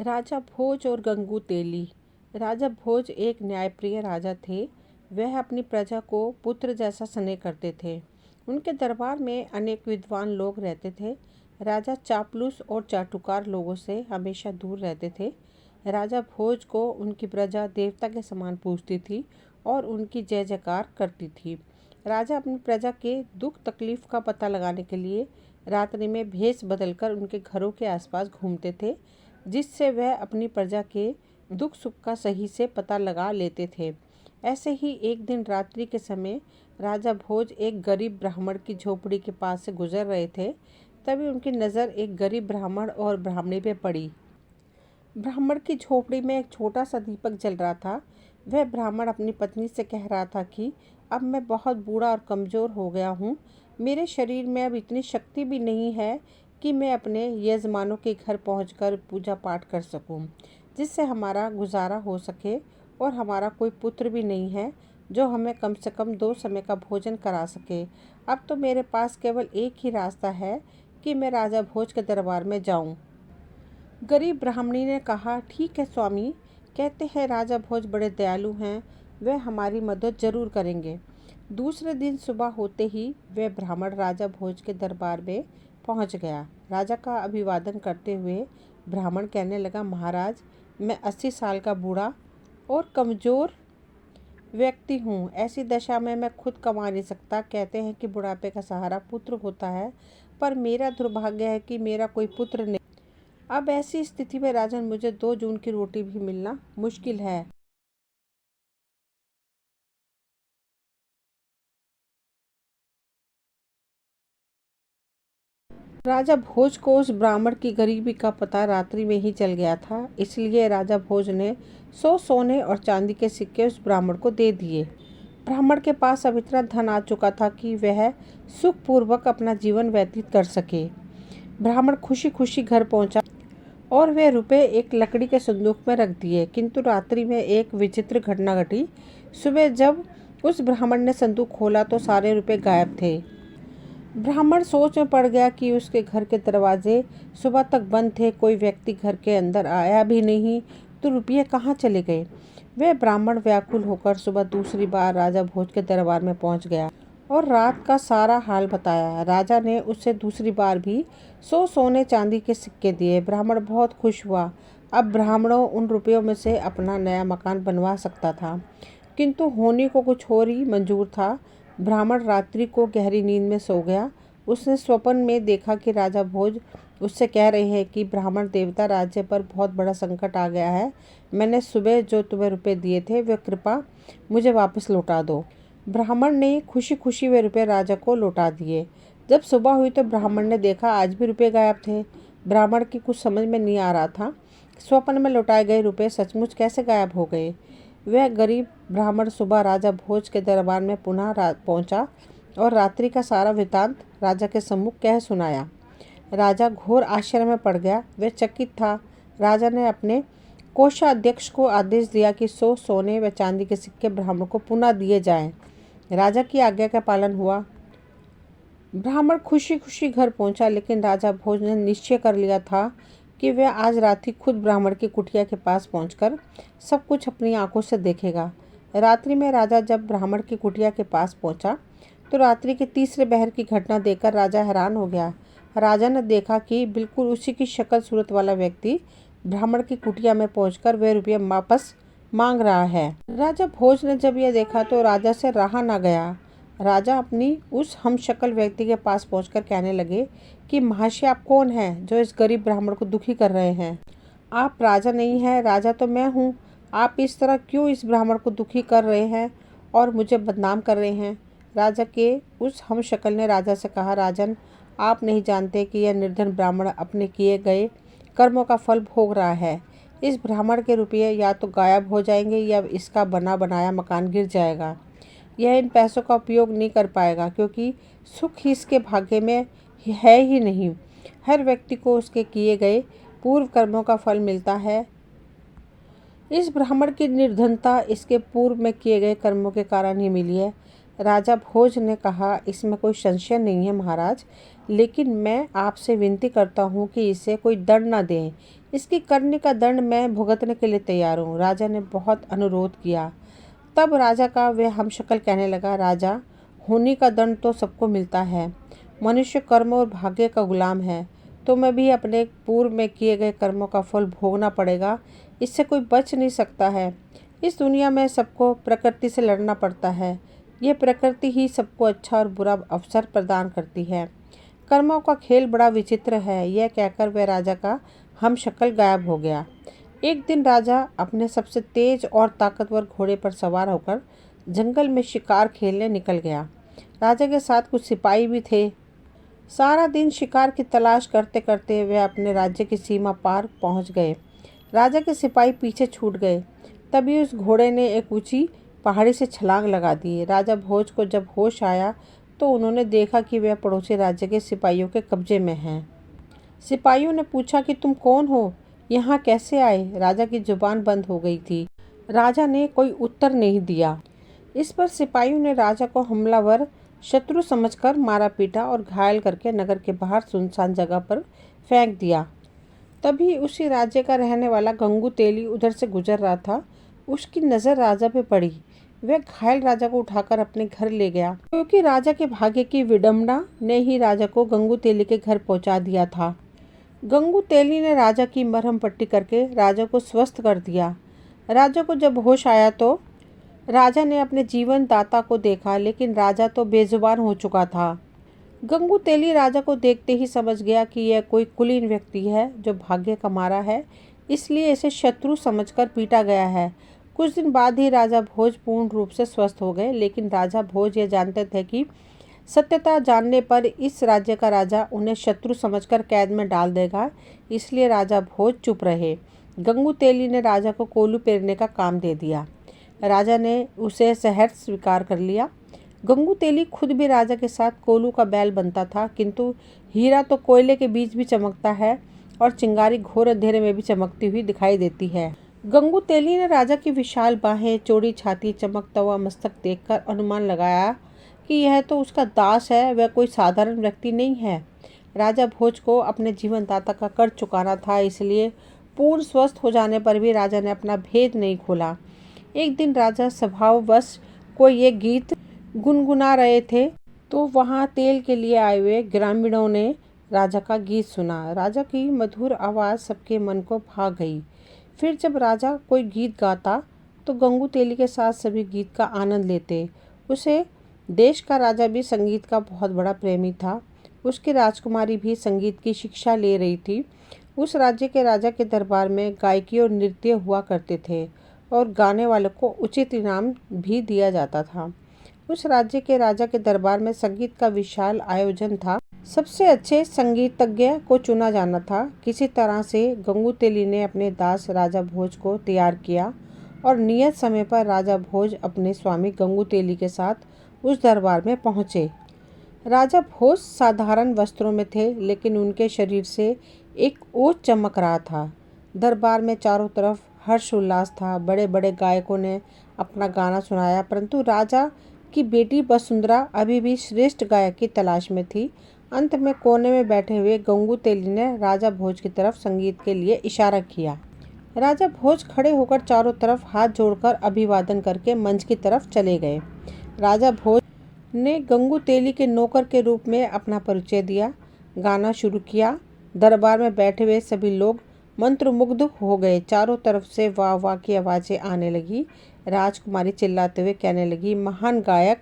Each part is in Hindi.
राजा भोज और गंगू तेली। राजा भोज एक न्यायप्रिय राजा थे। वह अपनी प्रजा को पुत्र जैसा स्नेह करते थे। उनके दरबार में अनेक विद्वान लोग रहते थे। राजा चापलूस और चाटुकार लोगों से हमेशा दूर रहते थे। राजा भोज को उनकी प्रजा देवता के समान पूजती थी और उनकी जय जयकार करती थी। राजा अपनी प्रजा के दुख तकलीफ का पता लगाने के लिए रात्रि में भेष बदलकर उनके घरों के आसपास घूमते थे, जिससे वह अपनी प्रजा के दुख सुख का सही से पता लगा लेते थे। ऐसे ही एक दिन रात्रि के समय राजा भोज एक गरीब ब्राह्मण की झोपड़ी के पास से गुजर रहे थे। तभी उनकी नज़र एक गरीब ब्राह्मण और ब्राह्मणी पे पड़ी। ब्राह्मण की झोपड़ी में एक छोटा सा दीपक जल रहा था। वह ब्राह्मण अपनी पत्नी से कह रहा था कि अब मैं बहुत बूढ़ा और कमज़ोर हो गया हूँ। मेरे शरीर में अब इतनी शक्ति भी नहीं है कि मैं अपने यजमानों के घर पहुंचकर पूजा पाठ कर सकूं, जिससे हमारा गुजारा हो सके, और हमारा कोई पुत्र भी नहीं है जो हमें कम से कम 2 समय का भोजन करा सके। अब तो मेरे पास केवल एक ही रास्ता है कि मैं राजा भोज के दरबार में जाऊं। गरीब ब्राह्मणी ने कहा, ठीक है स्वामी, कहते हैं राजा भोज बड़े दयालु हैं, वे हमारी मदद जरूर करेंगे। दूसरे दिन सुबह होते ही वह ब्राह्मण राजा भोज के दरबार में पहुंच गया। राजा का अभिवादन करते हुए ब्राह्मण कहने लगा, महाराज, मैं 80 साल का बूढ़ा और कमज़ोर व्यक्ति हूँ। ऐसी दशा में मैं खुद कमा नहीं सकता। कहते हैं कि बुढ़ापे का सहारा पुत्र होता है, पर मेरा दुर्भाग्य है कि मेरा कोई पुत्र नहीं। अब ऐसी स्थिति में राजन मुझे 2 जून की रोटी भी मिलना मुश्किल है। राजा भोज को उस ब्राह्मण की गरीबी का पता रात्रि में ही चल गया था, इसलिए राजा भोज ने 100 सोने और चांदी के सिक्के उस ब्राह्मण को दे दिए। ब्राह्मण के पास अब इतना धन आ चुका था कि वह सुखपूर्वक अपना जीवन व्यतीत कर सके। ब्राह्मण खुशी खुशी घर पहुंचा और वे रुपए एक लकड़ी के संदूक में रख दिए। किंतु रात्रि में एक विचित्र घटना घटी। सुबह जब उस ब्राह्मण ने संदूक खोला तो सारे रुपए गायब थे। ब्राह्मण सोच में पड़ गया कि उसके घर के दरवाजे सुबह तक बंद थे, कोई व्यक्ति घर के अंदर आया भी नहीं, तो रुपये कहाँ चले गए। वह ब्राह्मण व्याकुल होकर सुबह दूसरी बार राजा भोज के दरबार में पहुंच गया और रात का सारा हाल बताया। राजा ने उससे दूसरी बार भी 100 सोने चांदी के सिक्के दिए। ब्राह्मण बहुत खुश हुआ। अब ब्राह्मणों उन रुपयों में से अपना नया मकान बनवा सकता था, किंतु होने को कुछ और ही मंजूर था। ब्राह्मण रात्रि को गहरी नींद में सो गया। उसने स्वप्न में देखा कि राजा भोज उससे कह रहे हैं कि ब्राह्मण देवता, राज्य पर बहुत बड़ा संकट आ गया है। मैंने सुबह जो तुम्हें रुपए दिए थे वे कृपा मुझे वापस लौटा दो। ब्राह्मण ने खुशी खुशी वे रुपए राजा को लौटा दिए। जब सुबह हुई तो ब्राह्मण ने देखा आज भी रुपए गायब थे। ब्राह्मण की कुछ समझ में नहीं आ रहा था, स्वप्न में लौटाए गए रुपए सचमुच कैसे गायब हो गए। वह गरीब ब्राह्मण सुबह राजा भोज के दरबार में पुनः पहुंचा और रात्रि का सारा वृतांत राजा के सम्मुख कह सुनाया। राजा घोर आश्चर्य में पड़ गया। वह चकित था। राजा ने अपने कोषाध्यक्ष को आदेश दिया कि 100 सोने व चांदी के सिक्के ब्राह्मण को पुनः दिए जाएं। राजा की आज्ञा का पालन हुआ। ब्राह्मण खुशी खुशी घर पहुंचा, लेकिन राजा भोज ने निश्चय कर लिया था कि वह आज रात्रि खुद ब्राह्मण की कुटिया के पास पहुंचकर सब कुछ अपनी आंखों से देखेगा। रात्रि में राजा जब ब्राह्मण की कुटिया के पास पहुंचा तो रात्रि के तीसरे पहर की घटना देखकर राजा हैरान हो गया। राजा ने देखा कि बिल्कुल उसी की शक्ल सूरत वाला व्यक्ति ब्राह्मण की कुटिया में पहुंचकर वह रुपये वापस मांग रहा है। राजा भोज ने जब यह देखा तो राजा से रहा ना गया। राजा अपनी उस हमशक्ल व्यक्ति के पास पहुंचकर कहने लगे कि महाशय, आप कौन हैं जो इस गरीब ब्राह्मण को दुखी कर रहे हैं। आप राजा नहीं हैं, राजा तो मैं हूँ। आप इस तरह क्यों इस ब्राह्मण को दुखी कर रहे हैं और मुझे बदनाम कर रहे हैं। राजा के उस हमशक्ल ने राजा से कहा, राजन, आप नहीं जानते कि यह निर्धन ब्राह्मण अपने किए गए कर्मों का फल भोग रहा है। इस ब्राह्मण के रुपये या तो गायब हो जाएंगे या इसका बना बनाया मकान गिर जाएगा। यह इन पैसों का उपयोग नहीं कर पाएगा, क्योंकि सुख ही इसके भाग्य में है ही नहीं। हर व्यक्ति को उसके किए गए पूर्व कर्मों का फल मिलता है। इस ब्राह्मण की निर्धनता इसके पूर्व में किए गए कर्मों के कारण ही मिली है। राजा भोज ने कहा, इसमें कोई संशय नहीं है महाराज, लेकिन मैं आपसे विनती करता हूँ कि इसे कोई दंड न दें। इसकी करने का दंड मैं भुगतने के लिए तैयार हूँ। राजा ने बहुत अनुरोध किया। तब राजा का वह हमशक्ल कहने लगा, राजा, होनी का दंड तो सबको मिलता है। मनुष्य कर्म और भाग्य का गुलाम है। तुम्हें भी अपने पूर्व में किए गए कर्मों का फल भोगना पड़ेगा। इससे कोई बच नहीं सकता है। इस दुनिया में सबको प्रकृति से लड़ना पड़ता है। यह प्रकृति ही सबको अच्छा और बुरा अवसर प्रदान करती है। कर्मों का खेल बड़ा विचित्र है। यह कहकर वह राजा का हमशक्ल गायब हो गया। एक दिन राजा अपने सबसे तेज और ताकतवर घोड़े पर सवार होकर जंगल में शिकार खेलने निकल गया। राजा के साथ कुछ सिपाही भी थे। सारा दिन शिकार की तलाश करते करते वे अपने राज्य की सीमा पार पहुंच गए। राजा के सिपाही पीछे छूट गए। तभी उस घोड़े ने एक ऊंची पहाड़ी से छलांग लगा दी। राजा भोज को जब होश आया तो उन्होंने देखा कि वह पड़ोसी राज्य के सिपाहियों के कब्जे में हैं। सिपाहियों ने पूछा कि तुम कौन हो, यहाँ कैसे आए? राजा की जुबान बंद हो गई थी। राजा ने कोई उत्तर नहीं दिया। इस पर सिपाहियों ने राजा को हमलावर शत्रु समझकर मारा पीटा और घायल करके नगर के बाहर सुनसान जगह पर फेंक दिया। तभी उसी राज्य का रहने वाला गंगू तेली उधर से गुजर रहा था। उसकी नज़र राजा पे पड़ी। वह घायल राजा को उठाकर अपने घर ले गया, क्योंकि राजा के भाग्य की विडंबना ने ही राजा को गंगू तेली के घर पहुंचा दिया था। गंगू तेली ने राजा की मरहम पट्टी करके राजा को स्वस्थ कर दिया। राजा को जब होश आया तो राजा ने अपने जीवन दाता को देखा, लेकिन राजा तो बेजुबान हो चुका था। गंगू तेली राजा को देखते ही समझ गया कि यह कोई कुलीन व्यक्ति है जो भाग्य का मारा है, इसलिए इसे शत्रु समझकर पीटा गया है। कुछ दिन बाद ही राजा भोज पूर्ण रूप से स्वस्थ हो गए, लेकिन राजा भोज ये जानते थे कि सत्यता जानने पर इस राज्य का राजा उन्हें शत्रु समझकर कैद में डाल देगा, इसलिए राजा भोज चुप रहे। गंगू तेली ने राजा को कोलू पेरने का काम दे दिया। राजा ने उसे सहर्ष स्वीकार कर लिया। गंगू तेली खुद भी राजा के साथ कोलू का बैल बनता था, किंतु हीरा तो कोयले के बीच भी चमकता है और चिंगारी घोर अंधेरे में भी चमकती हुई दिखाई देती है। गंगू तेली ने राजा की विशाल बाहें, चौड़ी छाती, चमकता हुआ मस्तक देखकर अनुमान लगाया कि यह तो उसका दास है, वह कोई साधारण व्यक्ति नहीं है। राजा भोज को अपने जीवनदाता का कर्ज चुकाना था, इसलिए पूर्ण स्वस्थ हो जाने पर भी राजा ने अपना भेद नहीं खोला। एक दिन राजा स्वभाववश कोई एक गीत गुनगुना रहे थे तो वहां तेल के लिए आए हुए ग्रामीणों ने राजा का गीत सुना। राजा की मधुर आवाज़ सबके मन को भा गई। फिर जब राजा कोई गीत गाता तो गंगू तेली के साथ सभी गीत का आनंद लेते। उसे देश का राजा भी संगीत का बहुत बड़ा प्रेमी था। उसकी राजकुमारी भी संगीत की शिक्षा ले रही थी। उस राज्य के राजा के दरबार में गायकी और नृत्य हुआ करते थे और गाने वालों को उचित इनाम भी दिया जाता था। उस राज्य के राजा के दरबार में संगीत का विशाल आयोजन था। सबसे अच्छे संगीतज्ञ को चुना जाना था। किसी तरह से गंगू तेली ने अपने दास राजा भोज को तैयार किया और नियत समय पर राजा भोज अपने स्वामी गंगू तेली के साथ उस दरबार में पहुंचे। राजा भोज साधारण वस्त्रों में थे, लेकिन उनके शरीर से एक ओज चमक रहा था। दरबार में चारों तरफ हर्ष उल्लास था। बड़े बड़े गायकों ने अपना गाना सुनाया, परंतु राजा की बेटी वसुंधरा अभी भी श्रेष्ठ गायक की तलाश में थी। अंत में कोने में बैठे हुए गंगू तेली ने राजा भोज की तरफ संगीत के लिए इशारा किया। राजा भोज खड़े होकर चारों तरफ हाथ जोड़कर अभिवादन करके मंच की तरफ चले गए। राजा भोज ने गंगू तेली के नौकर के रूप में अपना परिचय दिया। गाना शुरू किया। दरबार में बैठे हुए सभी लोग मंत्रमुग्ध हो गए। चारों तरफ से वाह वाह की आवाज़ें आने लगी। राजकुमारी चिल्लाते हुए कहने लगी, महान गायक,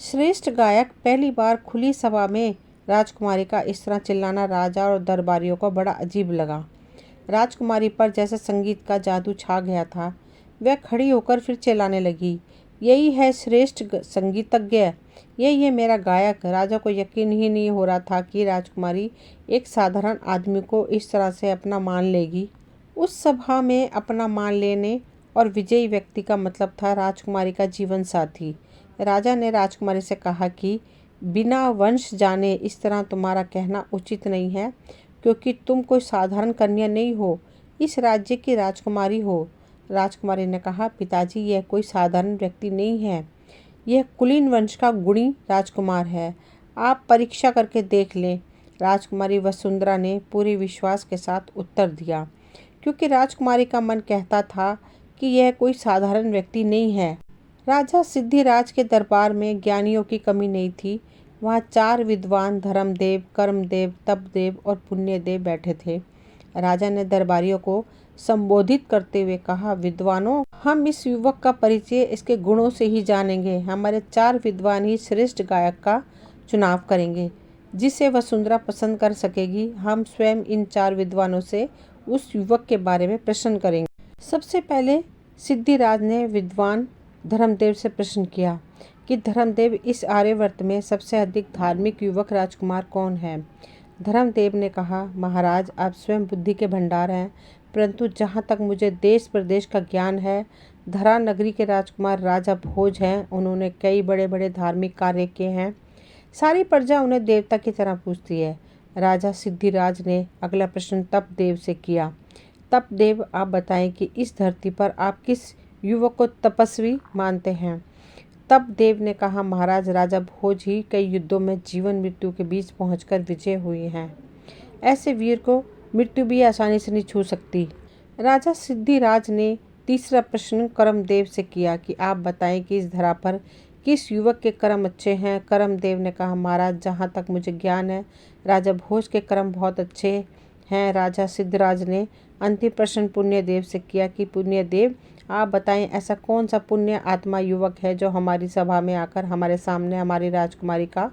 श्रेष्ठ गायक। पहली बार खुली सभा में राजकुमारी का इस तरह चिल्लाना राजा और दरबारियों को बड़ा अजीब लगा। राजकुमारी पर जैसे संगीत का जादू छा गया था। वह खड़ी होकर फिर चिल्लाने लगी, यही है श्रेष्ठ संगीतज्ञ, यही है मेरा गायक। राजा को यकीन ही नहीं हो रहा था कि राजकुमारी एक साधारण आदमी को इस तरह से अपना मान लेगी। उस सभा में अपना मान लेने और विजयी व्यक्ति का मतलब था राजकुमारी का जीवन साथी। राजा ने राजकुमारी से कहा कि बिना वंश जाने इस तरह तुम्हारा कहना उचित नहीं है, क्योंकि तुम कोई साधारण कन्या नहीं हो, इस राज्य की राजकुमारी हो। राजकुमारी ने कहा, पिताजी, यह कोई साधारण व्यक्ति नहीं है, यह कुलीन वंश का गुणी राजकुमार है। आप परीक्षा करके देख लें। राजकुमारी वसुंधरा ने पूरे विश्वास के साथ उत्तर दिया, क्योंकि राजकुमारी का मन कहता था कि यह कोई साधारण व्यक्ति नहीं है। राजा सिद्धिराज के दरबार में ज्ञानियों की कमी नहीं थी। वहाँ 4 विद्वान धर्मदेव, कर्मदेव, तपदेव और पुण्यदेव बैठे थे। राजा ने दरबारियों को संबोधित करते हुए कहा, विद्वानों, हम इस युवक का परिचय इसके गुणों से ही जानेंगे। हमारे 4 विद्वान ही श्रेष्ठ गायक का चुनाव करेंगे, जिसे वसुंधरा पसंद कर सकेगी। हम स्वयं इन 4 विद्वानों से उस युवक के बारे में प्रश्न करेंगे। सबसे पहले सिद्धिराज ने विद्वान धर्मदेव से प्रश्न किया कि धर्मदेव, इस आर्यवर्त में सबसे अधिक धार्मिक युवक राजकुमार कौन है? धर्मदेव ने कहा, महाराज, आप स्वयं बुद्धि के भंडार हैं, परंतु जहाँ तक मुझे देश प्रदेश का ज्ञान है, धरा नगरी के राजकुमार राजा भोज हैं। उन्होंने कई बड़े बड़े धार्मिक कार्य किए हैं। सारी प्रजा उन्हें देवता की तरह पूजती है। राजा सिद्धिराज ने अगला प्रश्न तपदेव से किया। तपदेव, आप बताएं कि इस धरती पर आप किस युवक को तपस्वी मानते हैं? तपदेव ने कहा, महाराज, राजा भोज ही कई युद्धों में जीवन मृत्यु के बीच पहुंचकर विजय हुए हैं। ऐसे वीर को मृत्यु भी आसानी से नहीं छू सकती। राजा सिद्धिराज ने तीसरा प्रश्न कर्मदेव से किया कि आप बताएं कि इस धरा पर किस युवक के कर्म अच्छे हैं? कर्मदेव ने कहा, महाराज, जहाँ तक मुझे ज्ञान है, राजा भोज के कर्म बहुत अच्छे हैं। राजा सिद्धिराज ने अंतिम प्रश्न पुण्यदेव से किया कि पुण्यदेव, आप बताएं, ऐसा कौन सा पुण्य आत्मा युवक है जो हमारी सभा में आकर हमारे सामने हमारी राजकुमारी का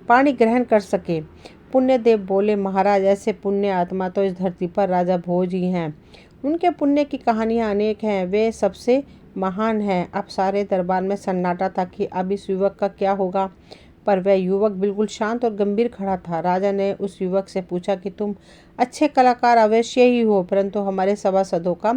पाणी ग्रहण कर सके? पुण्यदेव बोले, महाराज, ऐसे पुण्य आत्मा तो इस धरती पर राजा भोज ही हैं। उनके पुण्य की कहानियां अनेक हैं, वे सबसे महान हैं। अब सारे दरबार में सन्नाटा था कि अब इस युवक का क्या होगा, पर वह युवक बिल्कुल शांत और गंभीर खड़ा था। राजा ने उस युवक से पूछा कि तुम अच्छे कलाकार अवश्य ही हो, परंतु हमारे सभासदों का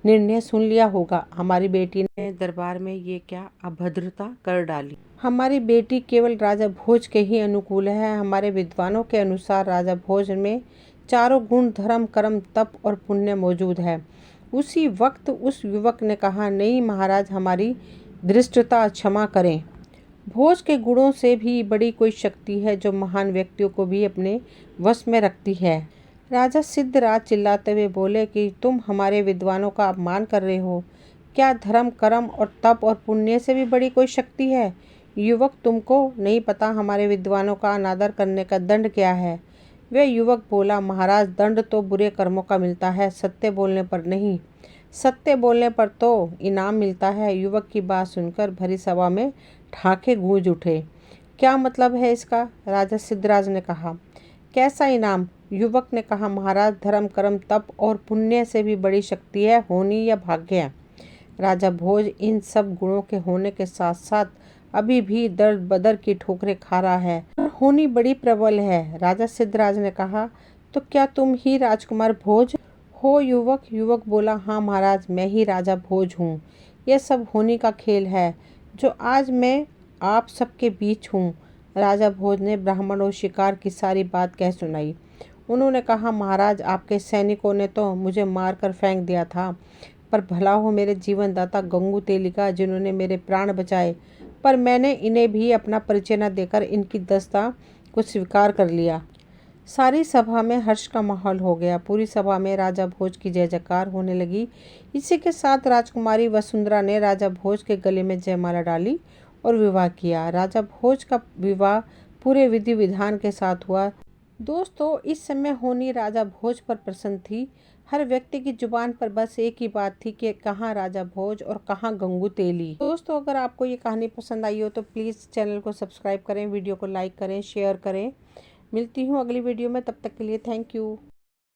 निर्णय सुन लिया होगा। हमारी बेटी ने दरबार में ये क्या अभद्रता कर डाली? हमारी बेटी केवल राजा भोज के ही अनुकूल है। हमारे विद्वानों के अनुसार राजा भोज में चारों गुण, धर्म, कर्म, तप और पुण्य मौजूद है। उसी वक्त उस युवक ने कहा, नहीं महाराज, हमारी धृष्टता क्षमा करें। भोज के गुणों से भी बड़ी कोई शक्ति है जो महान व्यक्तियों को भी अपने वश में रखती है। राजा सिद्धराज चिल्लाते हुए बोले कि तुम हमारे विद्वानों का अपमान कर रहे हो। क्या धर्म, कर्म और तप और पुण्य से भी बड़ी कोई शक्ति है? युवक, तुमको नहीं पता हमारे विद्वानों का अनादर करने का दंड क्या है? वह युवक बोला, महाराज, दंड तो बुरे कर्मों का मिलता है, सत्य बोलने पर नहीं। सत्य बोलने पर तो इनाम मिलता है। युवक की बात सुनकर भरी सभा में ठाके गूंज उठे। क्या मतलब है इसका? राजा सिद्धराज ने कहा। कैसा इनाम? युवक ने कहा, महाराज, धर्म, कर्म, तप और पुण्य से भी बड़ी शक्ति है होनी या भाग्य। राजा भोज इन सब गुणों के होने के साथ साथ अभी भी दर बदर की ठोकरें खा रहा है और होनी बड़ी प्रबल है। राजा सिद्धराज ने कहा, तो क्या तुम ही राजकुमार भोज हो? युवक बोला, हाँ महाराज, मैं ही राजा भोज हूँ। यह सब होनी का खेल है जो आज मैं आप सबके बीच हूँ। राजा भोज ने ब्राह्मण और शिकार की सारी बात कह सुनाई। उन्होंने कहा, महाराज, आपके सैनिकों ने तो मुझे मारकर फेंक दिया था, पर भला हो मेरे जीवनदाता गंगू तेलिका, जिन्होंने मेरे प्राण बचाए, पर मैंने इन्हें भी अपना परिचय न देकर इनकी दस्ता को स्वीकार कर लिया। सारी सभा में हर्ष का माहौल हो गया। पूरी सभा में राजा भोज की जय जयकार होने लगी। इसी के साथ राजकुमारी वसुंधरा ने राजा भोज के गले में जयमाला डाली और विवाह किया। राजा भोज का विवाह पूरे विधि विधान के साथ हुआ। दोस्तों, इस समय होनी राजा भोज पर प्रसन्न थी। हर व्यक्ति की जुबान पर बस एक ही बात थी कि कहाँ राजा भोज और कहाँ गंगू तेली। दोस्तों, अगर आपको ये कहानी पसंद आई हो तो प्लीज़ चैनल को सब्सक्राइब करें, वीडियो को लाइक करें, शेयर करें। मिलती हूँ अगली वीडियो में, तब तक के लिए थैंक यू।